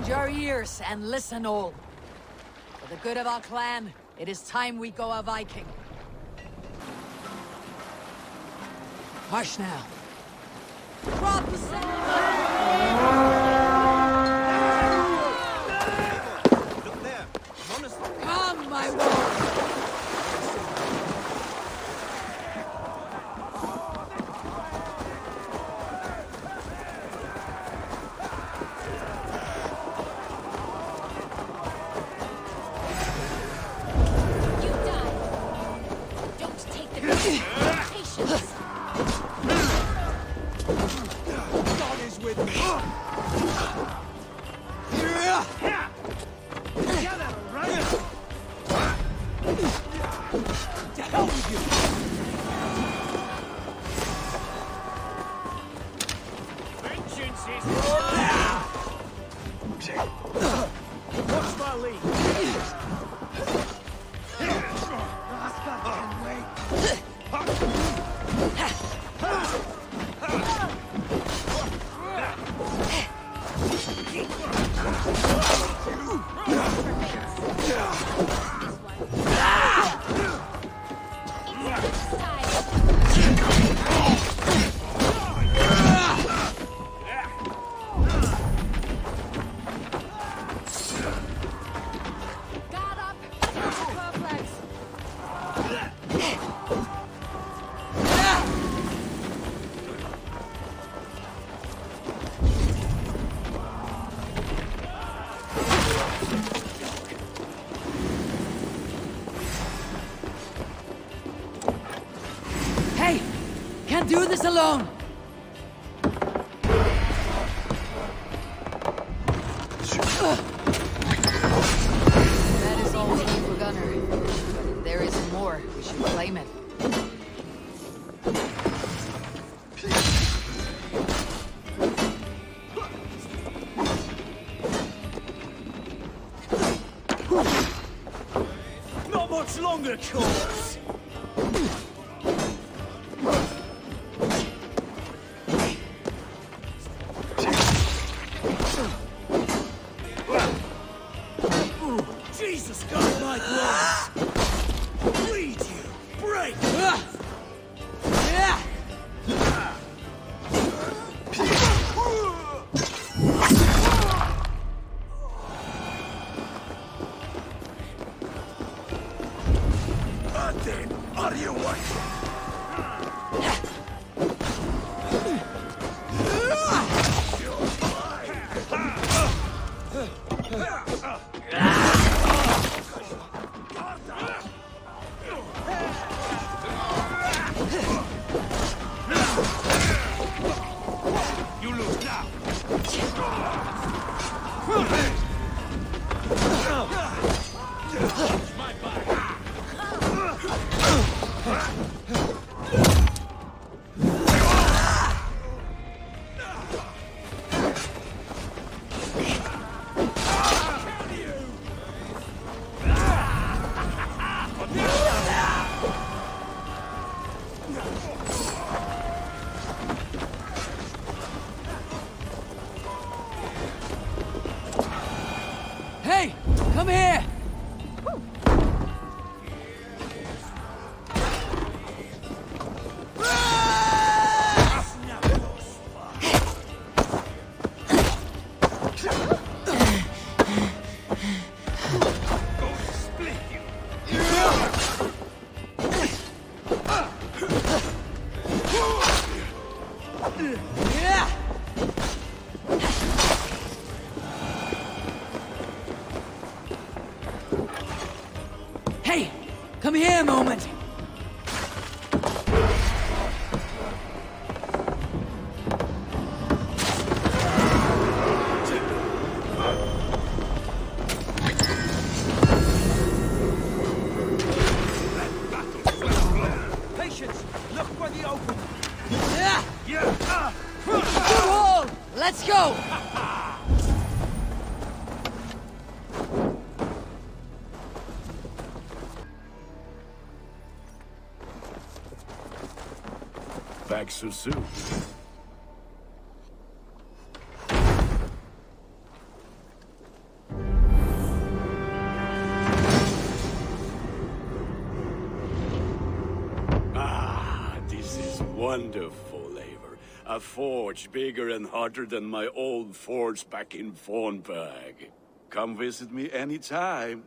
Lend your ears and listen all. For the good of our clan, it is time we go a Viking. March now. Drop the Look there! Honestly! Come, my lord! Can't do this alone! That is all we need for Gunner. But if there is more, we should claim it. Not much longer, corpse! Jesus God, my gloves! Bleed you! Break! Then, are you watching? You lose now. My body. Hey! Come here! Hey! Come here a moment! Patience! Look for the open! Good hold! Let's go! Back so soon. Wonderful, Eivor. A forge bigger and hotter than my old forge back in Fornberg. Come visit me anytime.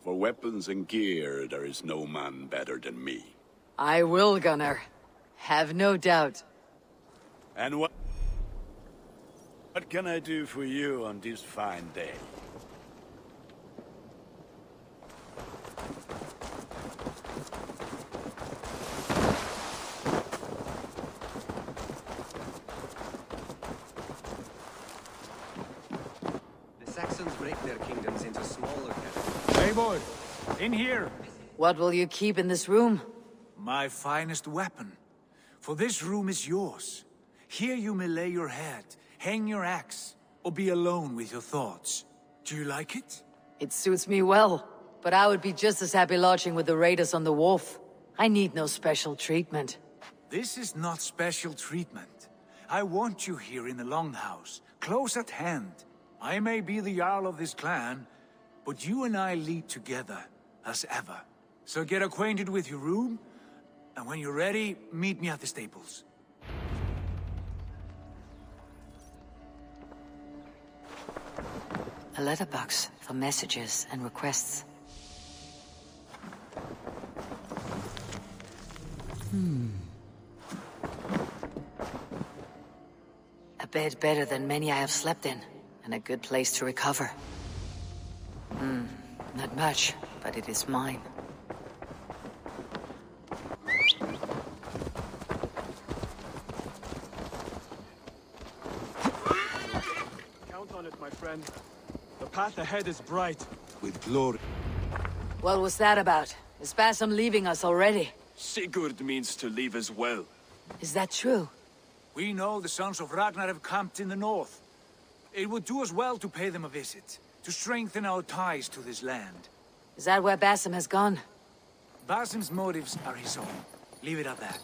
For weapons and gear, there is no man better than me. I will, Gunnar. Have no doubt. And what can I do for you on this fine day? The Saxons break their kingdoms into smaller territories. Eivor, in here. What will you keep in this room? My finest weapon. For this room is yours. Here you may lay your head, hang your axe, or be alone with your thoughts. Do you like it? It suits me well, but I would be just as happy lodging with the raiders on the wharf. I need no special treatment. This is not special treatment. I want you here in the Longhouse, close at hand. I may be the Jarl of this clan, but you and I lead together, as ever. So get acquainted with your room, and when you're ready, meet me at the stables. A letterbox for messages and requests. A bed better than many I have slept in, and a good place to recover. Not much, but it is mine. Count on it, my friend. The path ahead is bright. With glory. What was that about? Is Basim leaving us already? Sigurd means to leave as well. Is that true? We know the sons of Ragnar have camped in the north. It would do us well to pay them a visit, to strengthen our ties to this land. Is that where Basim has gone? Basim's motives are his own. Leave it at that.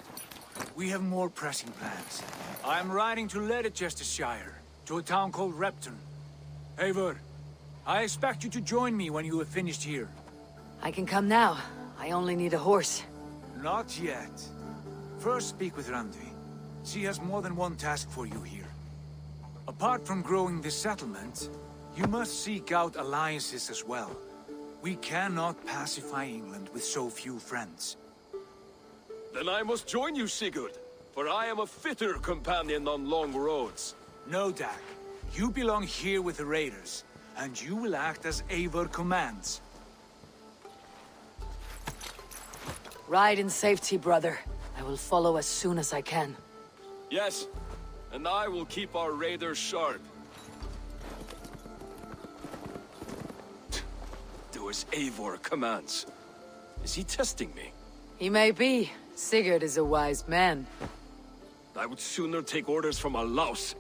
We have more pressing plans. I am riding to Leicestershire, to a town called Repton. Eivor, I expect you to join me when you have finished here. I can come now. I only need a horse. Not yet. First speak with Randvi. She has more than one task for you here. Apart from growing this settlement, you must seek out alliances as well. We cannot pacify England with so few friends. Then I must join you, Sigurd, for I am a fitter companion on long roads. No, Dak. You belong here with the raiders, and you will act as Eivor commands. Ride in safety, brother. I will follow as soon as I can. Yes, and I will keep our raiders sharp. Do as Eivor commands. Is he testing me? He may be. Sigurd is a wise man. I would sooner take orders from a louse.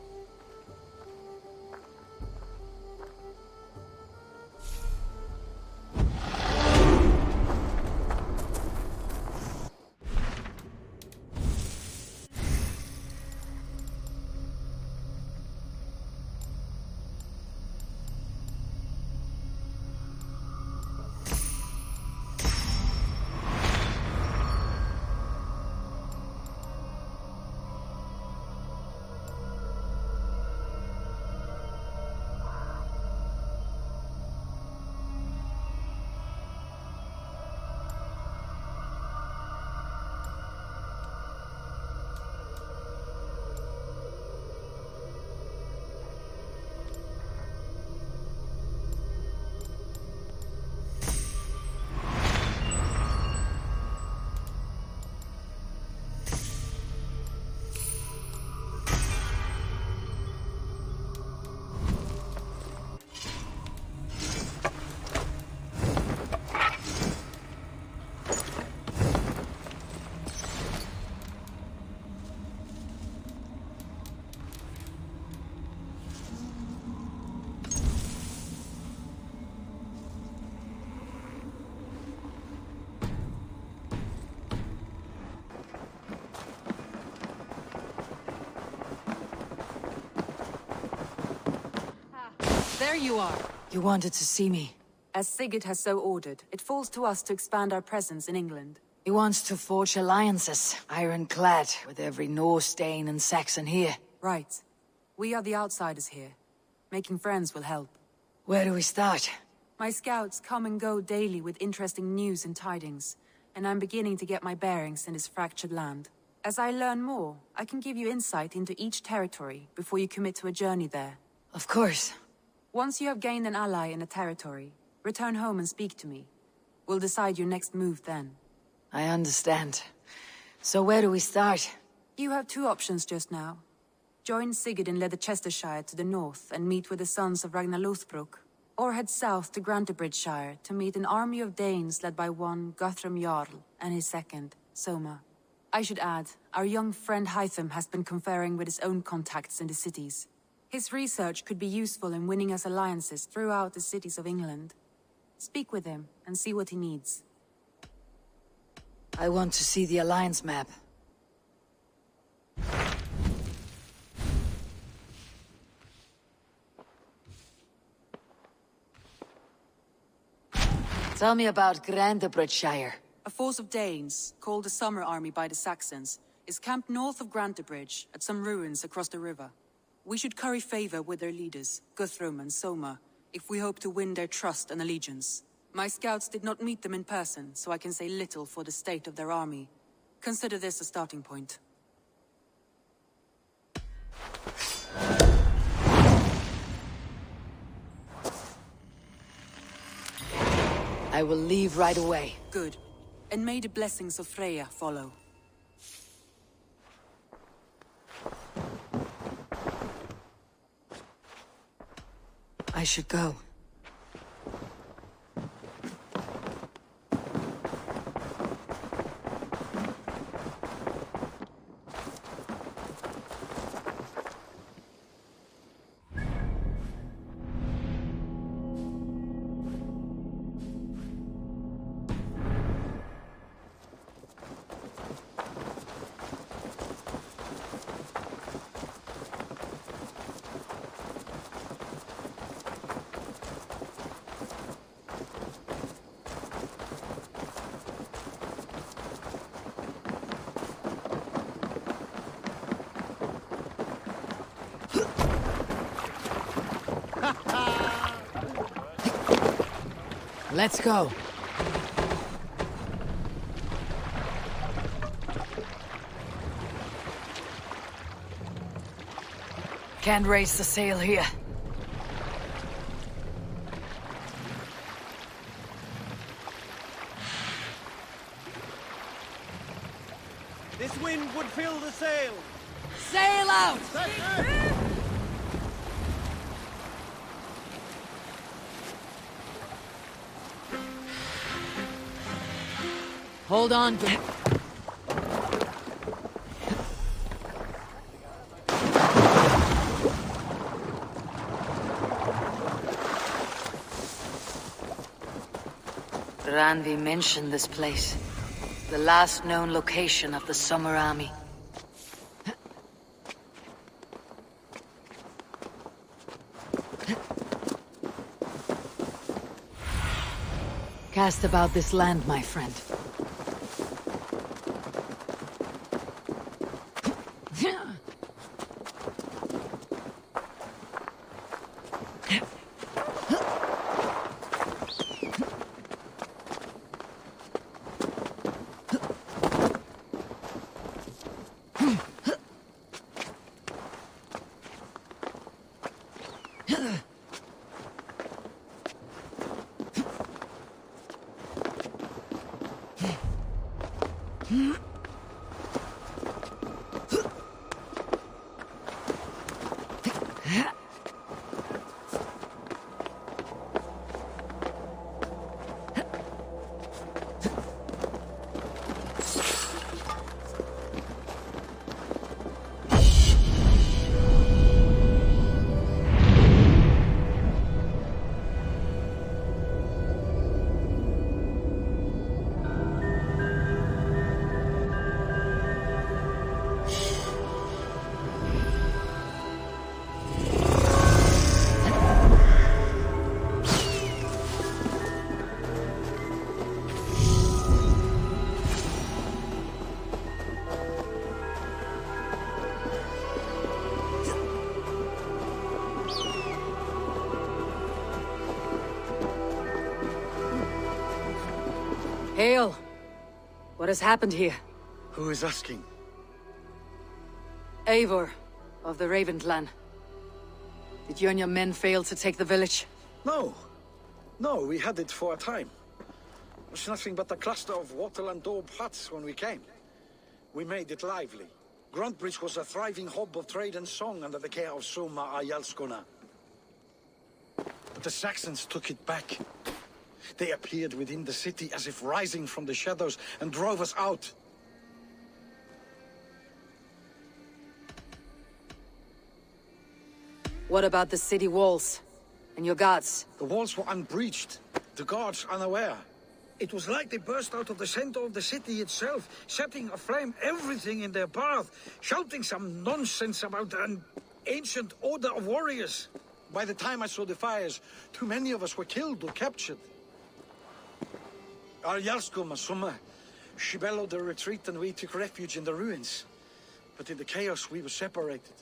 There you are. You wanted to see me. As Sigurd has so ordered, it falls to us to expand our presence in England. He wants to forge alliances, ironclad, with every Norse, Dane, and Saxon here. Right. We are the outsiders here. Making friends will help. Where do we start? My scouts come and go daily with interesting news and tidings, and I'm beginning to get my bearings in this fractured land. As I learn more, I can give you insight into each territory before you commit to a journey there. Of course. Once you have gained an ally in a territory, return home and speak to me. We'll decide your next move then. I understand. So where do we start? You have two options just now. Join Sigurd in Leicestershire to the north and meet with the sons of Ragnar Lothbrok, or head south to Grantebridgeshire to meet an army of Danes led by one Guthrum Jarl and his second, Soma. I should add, our young friend Hytham has been conferring with his own contacts in the cities. His research could be useful in winning us alliances throughout the cities of England. Speak with him and see what he needs. I want to see the alliance map. Tell me about Grantebridgeshire. A force of Danes, called the Summer Army by the Saxons, is camped north of Grantebridge at some ruins across the river. We should curry favor with their leaders, Guthrum and Soma, if we hope to win their trust and allegiance. My scouts did not meet them in person, so I can say little for the state of their army. Consider this a starting point. I will leave right away. Good. And may the blessings of Freya follow. I should go. Let's go. Can't raise the sail here. This wind would fill the sail. Sail out! Hold on. Randi mentioned this place. The last known location of the Summer Army. Cast about this land, my friend. Hail! What has happened here? Who is asking? Eivor, of the Raven clan. Did you and your men fail to take the village? No. No, we had it for a time. It was nothing but a cluster of wattle and daub huts when we came. We made it lively. Gruntbridge was a thriving hub of trade and song under the care of SOMA Ayalskona. But the Saxons took it back. They appeared within the city as if rising from the shadows and drove us out. What about the city walls? And your guards? The walls were unbreached, the guards unaware. It was like they burst out of the center of the city itself, setting aflame everything in their path, shouting some nonsense about an ancient order of warriors. By the time I saw the fires, too many of us were killed or captured. Our Yarskoma, Soma, she bellowed a retreat and we took refuge in the ruins. But in the chaos we were separated.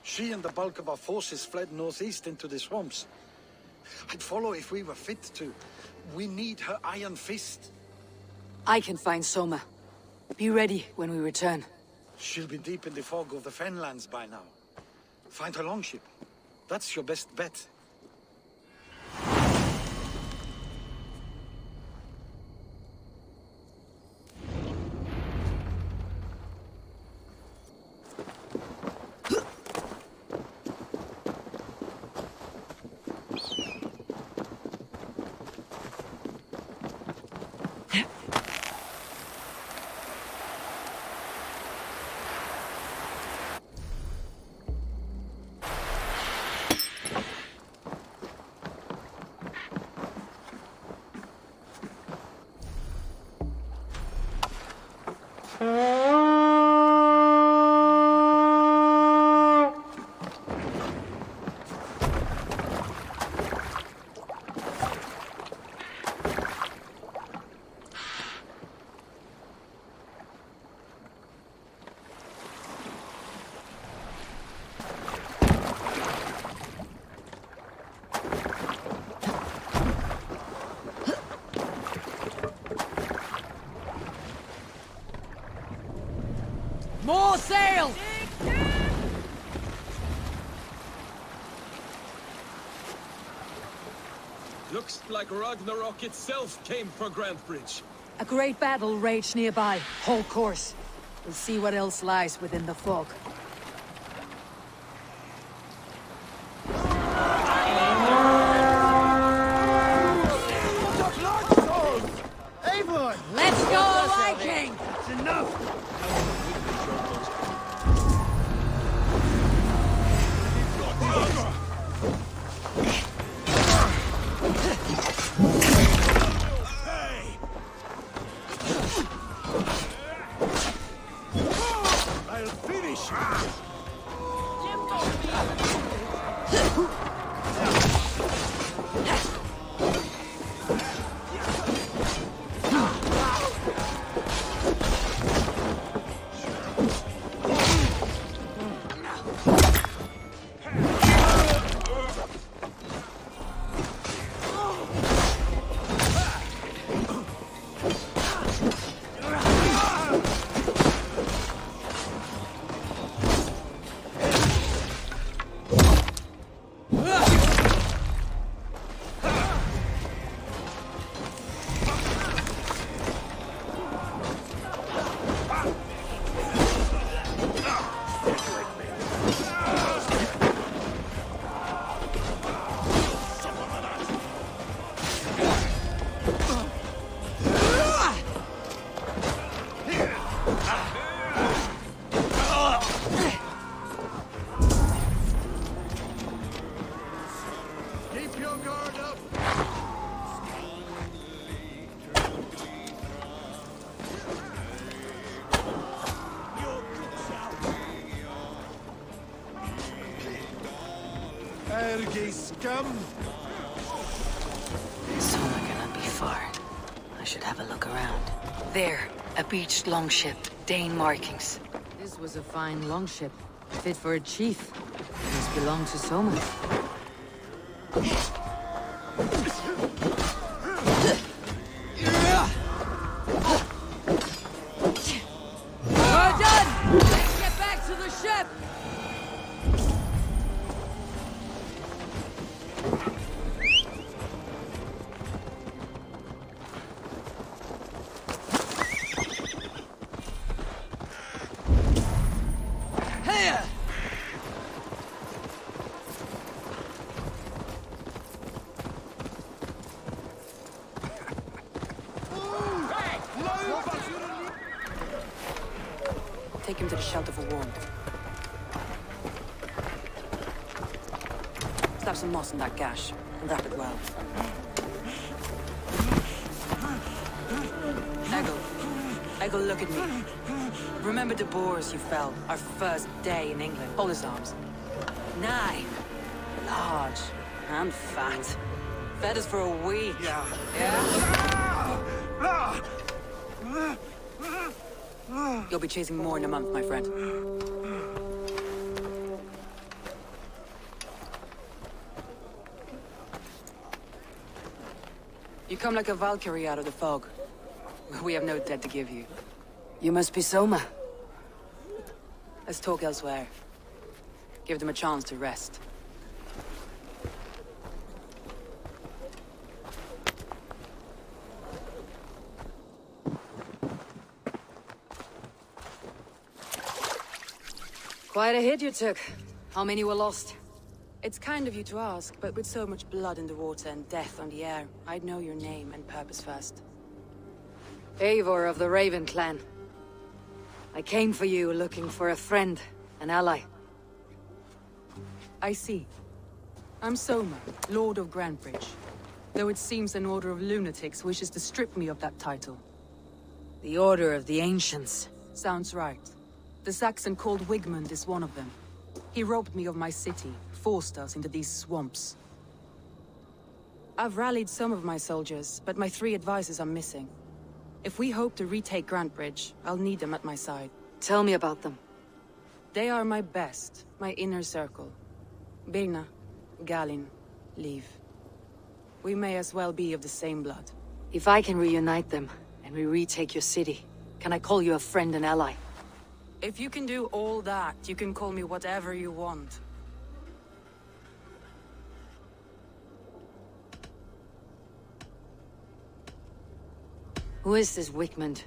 She and the bulk of our forces fled northeast into the swamps. I'd follow if we were fit to. We need her iron fist. I can find Soma. Be ready when we return. She'll be deep in the fog of the Fenlands by now. Find her longship. That's your best bet. More sail! Looks like Ragnarok itself came for Grantbridge. A great battle raged nearby. Hold course. We'll see what else lies within the fog. Eivor! Let's go, Viking! That's enough! I'll finish you! Keep your guard up! Ergi scum! Soma cannot be far. I should have a look around. There, a beached longship, Dane markings. This was a fine longship, fit for a chief. It must belong to Soma. Take him to the shelter for warmth. Slap some moss in that gash, and wrap it well. Eggle, look at me. Remember the boars you fell, our first day in England? Hold his arms. 9. Large and fat. Fed us for a week. Yeah? You'll be chasing more in a month, my friend. You come like a Valkyrie out of the fog. We have no debt to give you. You must be Soma. Let's talk elsewhere. Give them a chance to rest. Quite a hit you took. How many were lost? It's kind of you to ask, but with so much blood in the water and death on the air, I'd know your name and purpose first. Eivor of the Raven clan. I came for you looking for a friend, an ally. I see. I'm Soma, Lord of Grantebridge. Though it seems an order of lunatics wishes to strip me of that title. The Order of the Ancients. Sounds right. The Saxon called Wigmund is one of them. He robbed me of my city, forced us into these swamps. I've rallied some of my soldiers, but my 3 advisors are missing. If we hope to retake Grantebridge, I'll need them at my side. Tell me about them. They are my best, my inner circle. Birna, Galin, Liv. We may as well be of the same blood. If I can reunite them, and we retake your city, can I call you a friend and ally? If you can do all that, you can call me whatever you want. Who is this Wigmund?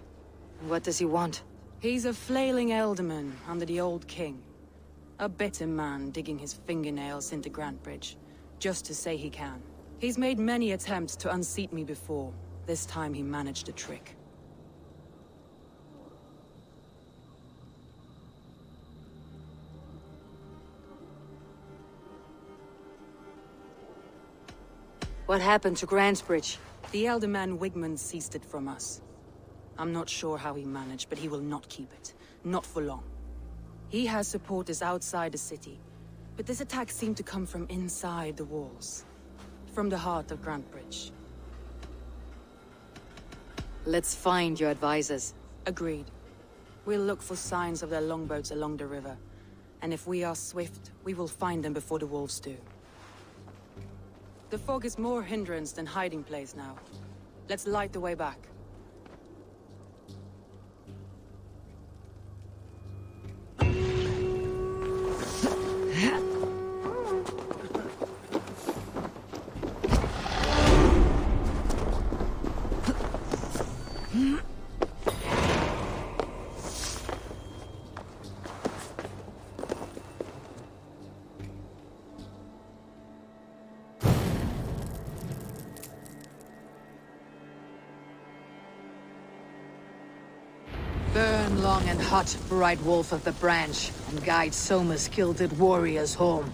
And what does he want? He's a flailing elderman under the old king. A bitter man digging his fingernails into Grantebridge, just to say he can. He's made many attempts to unseat me before. This time he managed the trick. What happened to Grantebridge? The elder man Wigmund seized it from us. I'm not sure how he managed, but he will not keep it. Not for long. He has supporters outside the city, but this attack seemed to come from inside the walls. From the heart of Grantebridge. Let's find your advisors. Agreed. We'll look for signs of their longboats along the river. And if we are swift, we will find them before the wolves do. The fog is more hindrance than hiding place now. Let's light the way back. Burn long and hot, bright wolf of the branch, and guide Soma's gilded warriors home.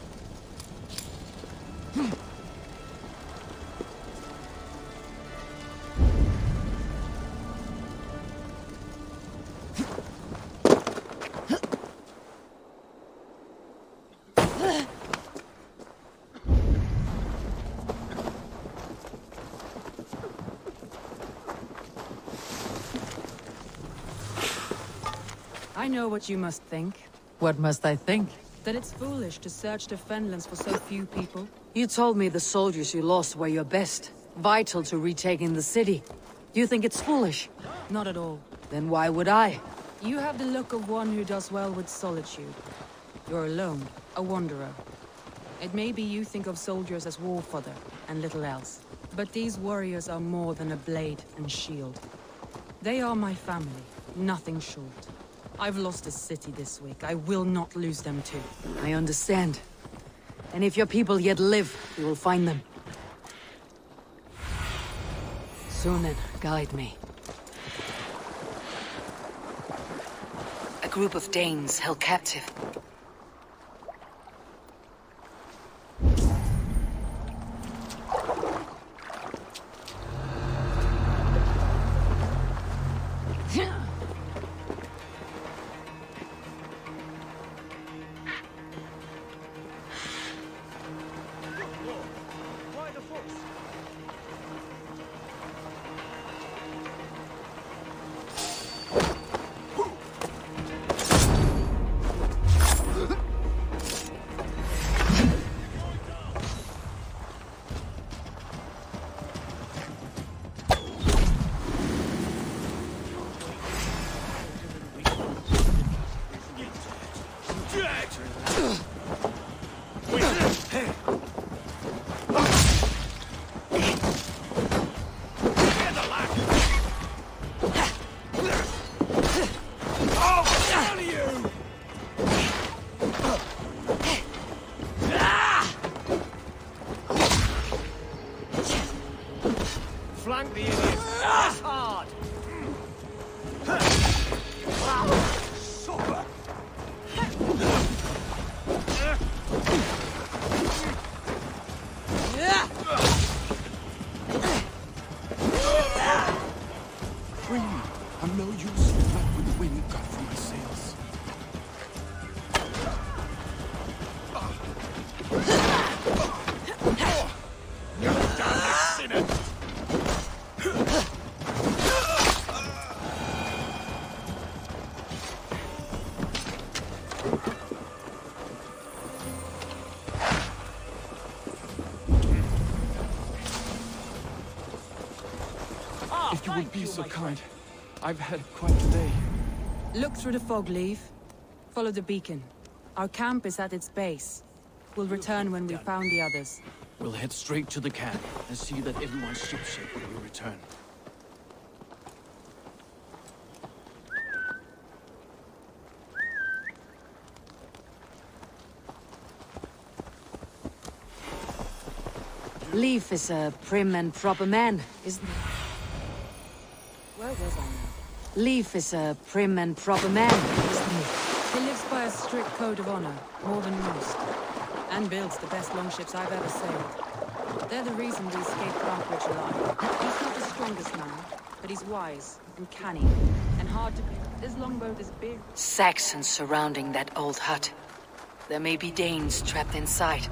I know what you must think. What must I think? That it's foolish to search the Fenlands for so few people. You told me the soldiers you lost were your best, vital to retaking the city. Do you think it's foolish? Not at all. Then why would I? You have the look of one who does well with solitude. You're alone, a wanderer. It may be you think of soldiers as war fodder, and little else. But these warriors are more than a blade and shield. They are my family, nothing short. I've lost a city this week. I will not lose them too. I understand. And if your people yet live, you will find them. Soon then, guide me. A group of Danes held captive. Why the force? Flank the idiot. Press hard. I'm no use not with the wind you got from my sails. You damn sinner! If you would be so kind, I've had quite a day. Look through the fog, Leave. Follow the beacon. Our camp is at its base. We'll return when we've found the others. We'll head straight to the camp and see that everyone's shipshape when we return. Leif is a prim and proper man, isn't he? Where was I now? Leif is a prim and proper man, isn't he? He lives by a strict code of honor, more than most. And builds the best longships I've ever sailed. They're the reason we escaped Grantebridge alive. He's not the strongest man, but he's wise and canny, and hard to beat. This longboat is big. Saxons surrounding that old hut. There may be Danes trapped inside.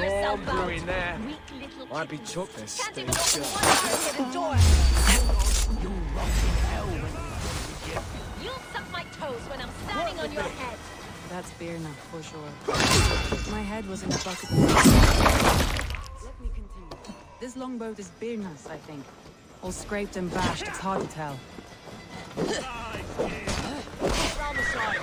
Storm brewing there. Might be took this stage. You'll suck my toes when I'm standing on your head. That's Birna, for sure. My head was in a bucket. Let me continue. This longboat is Birna's, I think. All scraped and bashed, it's hard to tell. Round the side.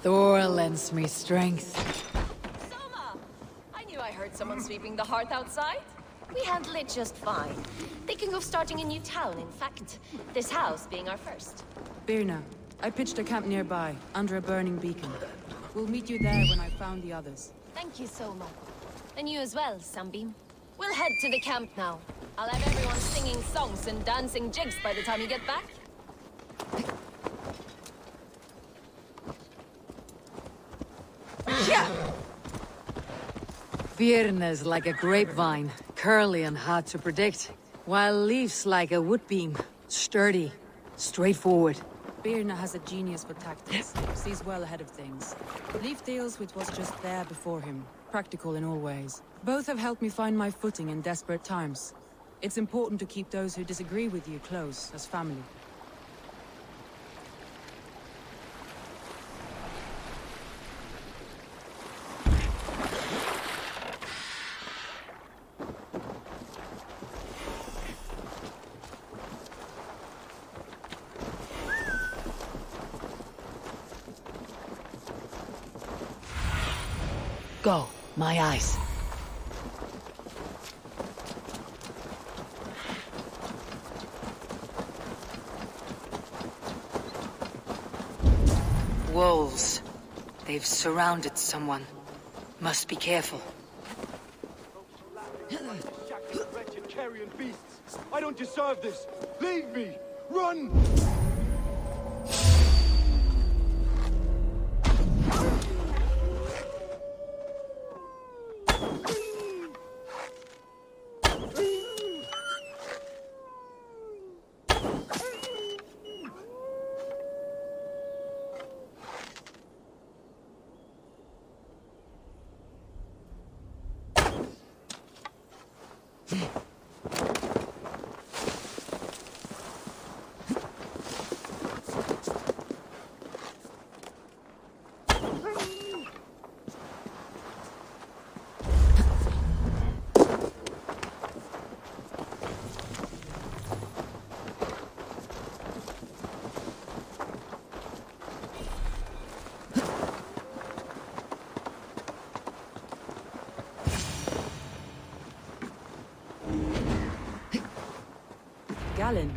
Thor lends me strength. SOMA! I knew I heard someone sweeping the hearth outside. We handle it just fine. Thinking of starting a new town, in fact. This house being our first. Birna, I pitched a camp nearby, under a burning beacon. We'll meet you there when I've found the others. Thank you, Soma. And you as well, Sunbeam. We'll head to the camp now. I'll have everyone singing songs and dancing jigs by the time you get back. Birna's like a grapevine, curly and hard to predict, while Leaf's like a woodbeam, sturdy, straightforward. Birna has a genius for tactics, sees well ahead of things. Leaf deals with what's just there before him, practical in all ways. Both have helped me find my footing in desperate times. It's important to keep those who disagree with you close, as family. Go, my eyes. Wolves. They've surrounded someone. Must be careful. Wretched carrion beasts! I don't deserve this! Leave me! Run! Galen,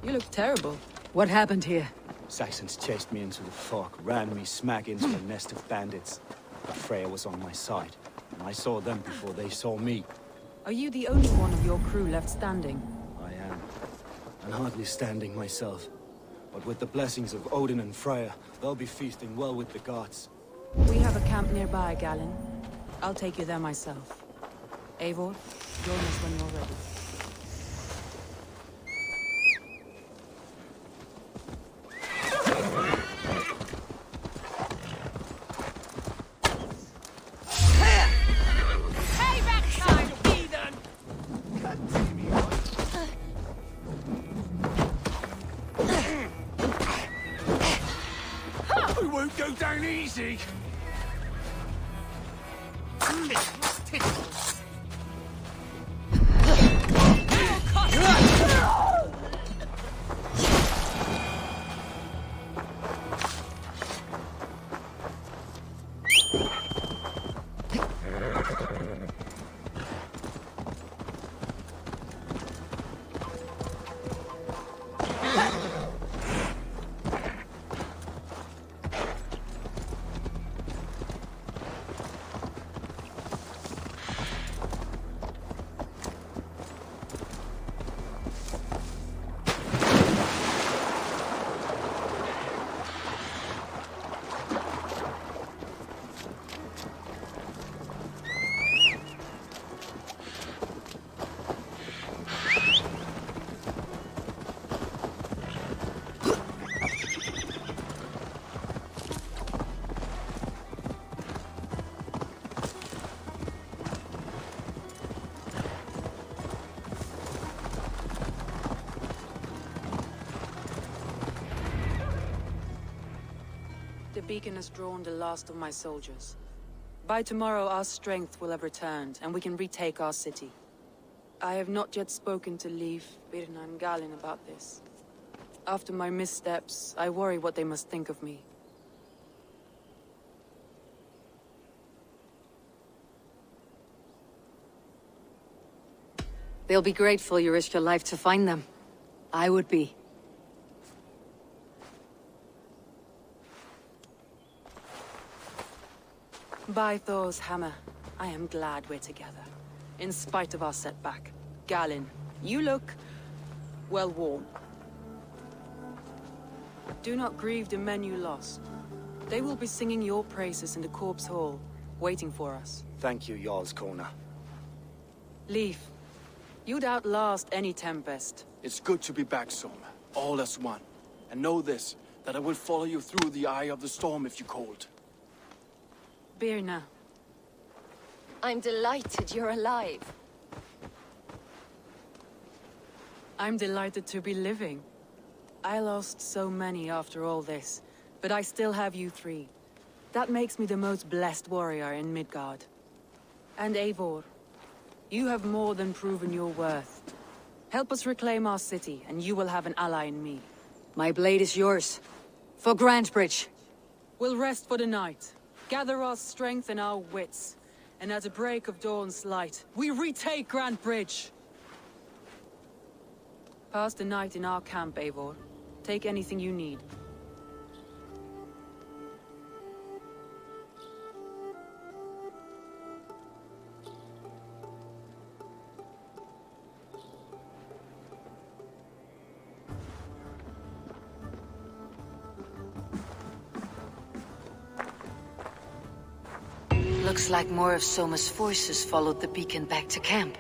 you look terrible. What happened here? Saxons chased me into the fog, ran me smack into a nest of bandits. But Freya was on my side, and I saw them before they saw me. Are you the only one of your crew left standing? I am. And hardly standing myself. But with the blessings of Odin and Freya, they'll be feasting well with the gods. We have a camp nearby, Galen. I'll take you there myself. Eivor, join us when you're ready. Go down easy! The beacon has drawn the last of my soldiers. By tomorrow, our strength will have returned, and we can retake our city. I have not yet spoken to Leif, Birna, and Galen about this. After my missteps, I worry what they must think of me. They'll be grateful you risked your life to find them. I would be. By Thor's hammer, I am glad we're together. In spite of our setback. Galen, you look... well worn. Do not grieve the men you lost. They will be singing your praises in the Corpse Hall, waiting for us. Thank you, Jarl's Kona. Leaf, you'd outlast any tempest. It's good to be back, Soma. All as one. And know this, that I will follow you through the eye of the storm if you called. Birna. I'm delighted you're alive. I'm delighted to be living. I lost so many after all this, but I still have you three. That makes me the most blessed warrior in Midgard. And Eivor, you have more than proven your worth. Help us reclaim our city, and you will have an ally in me. My blade is yours. For Grantebridge. We'll rest for the night, gather our strength and our wits, and at the break of dawn's light, we retake Grantebridge! Pass the night in our camp, Eivor. Take anything you need. Looks like more of Soma's forces followed the beacon back to camp.